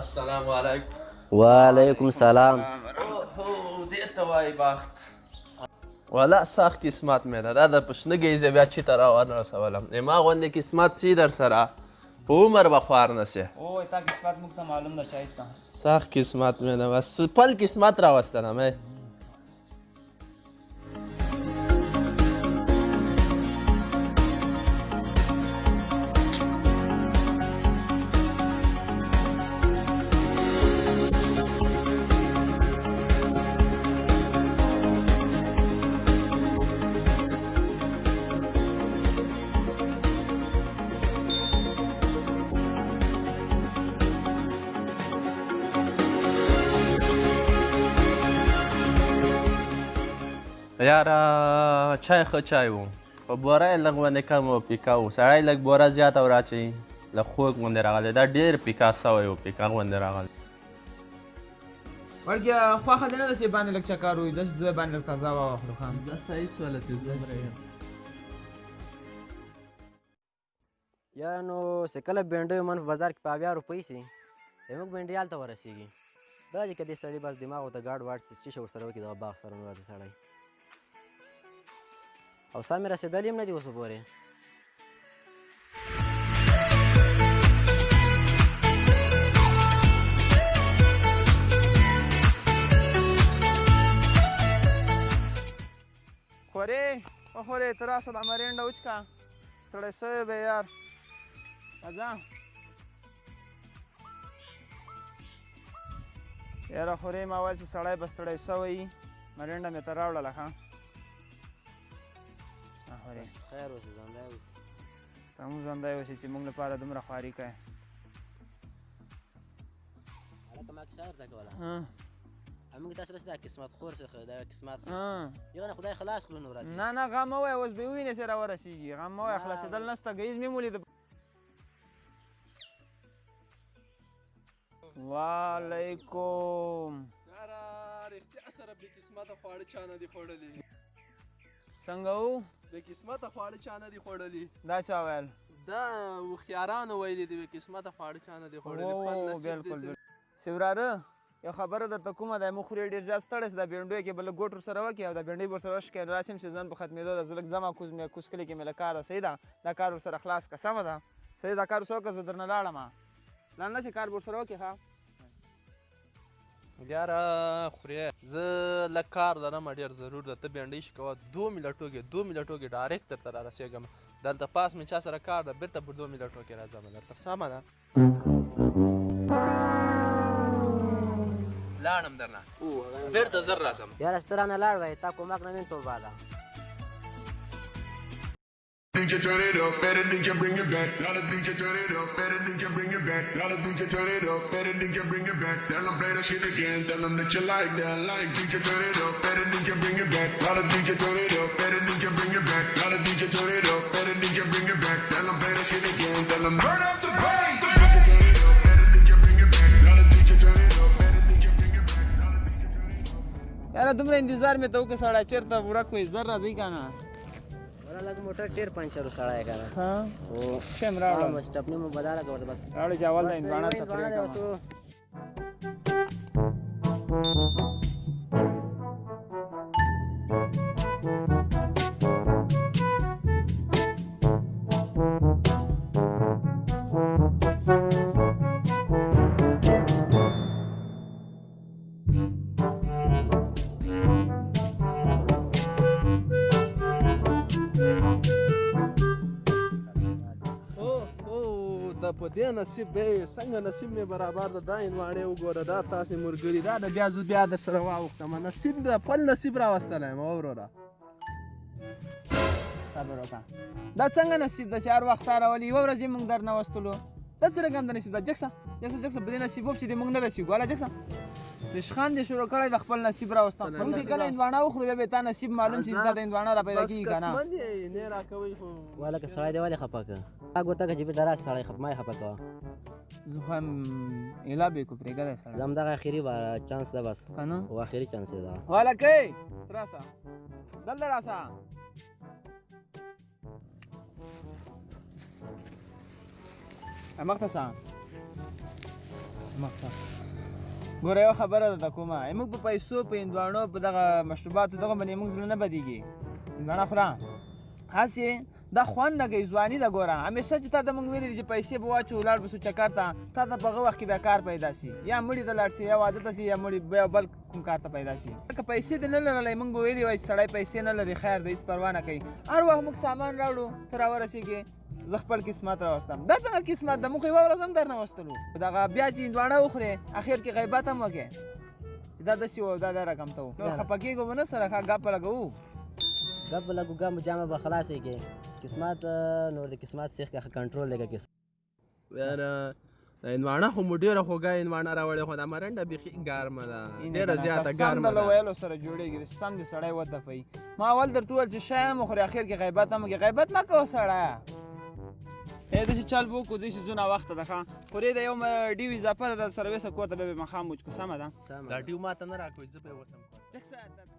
السلام علیکم. وعلیکم سلام. اوه دې ته وایي بخت. والا سخت قسمت مې ده. دا د پشنګۍ زه بیا چېرته راورسولم. ما غوندې قسمت سي در سره په عمر به خوار نه سې. اوه تا قسمت موږ ته معلوم ده شایسته. سخت قسمت مې ده. بس خپل قسمت راوستلم. یاره چای ښه چای و خو بوره یې لږ غوندې کم و پیکه و. سړی لږ بوره زیاته وراچوي لږ خوږ غوندې راغلی. دا ډېر پیکه سوی و پیکه غوندې راغلی. وړکیه خوښه دې نه ده چې باندې لږ چکر ووي داسې زه باندې لږ تازه هوا واخلو ښه. دا صحیح سوله چې زه یاره نو چې کله بینډیو من په بازار کې په 80 روپۍ سي زموږ بینډۍ هلته ورسېږي. دا چې که دې سړي بس دماغ ورته ګاډ واډ سي څه شی ورسره وکړي دغه باغ سره نو راځي سړی او سا مې رسېدلي هم نه دي اوسه پورې. خورې وخورې ته راسه دا مرینډه وچکه ستړی سوی به یار. راځه یاره خورې ما ویل چې سړی به ستړی سوی مرینډه مې ته راوړله ښه. خیر اوسې ژوندی اوسې. ته هم ژوندی اوسې چې موږ لپاره دومره خواري کوې. هلکه ما کیسه درته کوله موږ تاسو رسې دا قسمت خور څخه دا قسمت یو نه خدای خلاص کړو نو راځي. نه نه غم مه وایه اوس به ووینې چې راورسېږي. غم مه وایه خلاصېدل نشته ګهیځ مې ولید. وعلیکم. یاره رښتیا سره بې قسمته خواړه چا نه دي خوړلي. څنګه و بې قسمته خواړه چا نه دي خوړلي. دا چا ویل؟ دا هوښیارانو ویلي دي بې قسمته خواړه چا نه دي خوړلي. خپل نصیب دې بالکل سیوراره یو خبره درته کومه ده موږ خورې ډېر زیات ستړی دا بینډیو کې به لږ ګوټ ورسره وکړې او دا بینډۍ به ورسره وشکې راسم سیزن په ختمېدو ده. زه لږ ځم کوز کلي کې مې له کاره صحیح ده دا کار ورسره خلاص کړه سمه ده. صحیح دا کار ورسره وکړه زه درنه لاړم لاړ نه چې کار به ورسره وکړې ښه. یاره خورې زه لږ کار لرم ډېر ضرور ده. ته بینډۍ شکوه 2 منټو کې ډایرکټ درته رارسېږم. دلته پاس مې چا سره کار ده بېرته په 2 منټو کې راځم درته سمه ده. لاړم درنه بېرته زر راځم. یاره چې ته رانه لاړ وایې تا کومک نه مین توبه ده. DJ turn it up, better DJ bring it back. Tell the DJ turn it up, better DJ bring it back. Tell the DJ turn it up, better DJ bring it back. Tell them play that shit again, tell them that you like that. Like DJ turn it up, better DJ bring it back. Tell the DJ turn it up, better DJ bring it back. Tell the DJ turn it up, better DJ bring it back. Tell them play that shit again, tell them turn up the bass. DJ turn it up, better DJ bring it back. Tell the DJ turn it up, better DJ bring it back. Tell the DJ turn it up. یاره دومره انتظار مې ته وکړه سړی چېرته ورک وي زر راځئ که نه. ولا لږ موټر ټیر پنچر سړی که نه خو ښه یم راوړم سټپني مو بدله کړه بس راوړې چې اول د هندواڼه ته پرېږدم. په دې نصیب به څنګه نصیب مې برابر ده. دا هندواڼې وګوره دا تاسې مرګري دا د بیا زه بیا در سره واوښتم نصیب ده خپل نصیب راوستلی یم وروره. صبر وکړه دا څنګه نصیب ده چې هر وخت تا راولي یوه ورځ یې موږ در نه وستلو. دا څه رقم د نصیب ده جکسه په دې نصیب وب چې دې موږ نه رسېږو هله جکسه رشخان دې شروع کړی د خپل نصیب راوستم. موږ چې کله هندواڼه وخورو بیا به تا نصیب معلوم چې دا د هندواڼه را پیدا کېږي که نه. والله که سړی دې ولې خفه که تا ګوته که چې بېرته راسې سړی ما یې خفه کوه. زه خو هم ایله بې کو پرېږدی سړی زه همدغه اخري چانس ده بس که نه خو اخري چانس یې ده. والکۍ راسه دلته راسه مخته شه مقصد ګوره یو خبره درته کومه موږ په پیسو په هندواڼو په دغه مشروباتو دغه باندې موږ زړه نه بدېږي هندواڼه خوره هسې دا خوند نه کوي ځواني ده ګوره همیشه چې تا ته موږ ویلي چې پیسې به واچو ولاړ به سو چکر ته تا ته په هغه وخت کې بیا کار پیدا شي یا مړي ته لاړ شي یا واده ته شي یا مړي بیا بل کوم کار ته پیدا شي که پیسې دې نه لرلی موږ به ویلي وای سړی پیسې نه لري خیر دی هېڅ پروا نه کوي هر وخت موږ سامان راوړو ته راورسېږې زه خپل قسمت راوستم دا څنګه قسمت ده موږ یوه ورځ هم در نه وستلو دغه بیا چې هندواڼه وخورې اخر کې غیبت هم وکړې چې دا داسې و دا رقم ته و نو خفه کېږو به نه سره ښه ګپ لګوو ګپ لګو ګم جامه به خلاصې کې قسمت نور د قسمت سیخ کې کنټرول لګه کې یاره هندواڼه خو مو ډېره خوږه هندواڼه راوړې خو دا مرنډه بیخي ګرمه ده ډېره زیاته ګرمه ده ویلو سره جوړېږي سم دې سړی ودفوي ما اول درته وویل چې شی هم وخورې اخر کې غیبت هم وکړې غیبت مه کوه سړیه داسې چل به وکړو داسې ځونه وخته ده ښه خورې د یو ډیو اضافه ده د سرویسه کور ته به ماښام وچکو سمه ده دا ډیو ما ته نه راکوي زه به یې وسم چک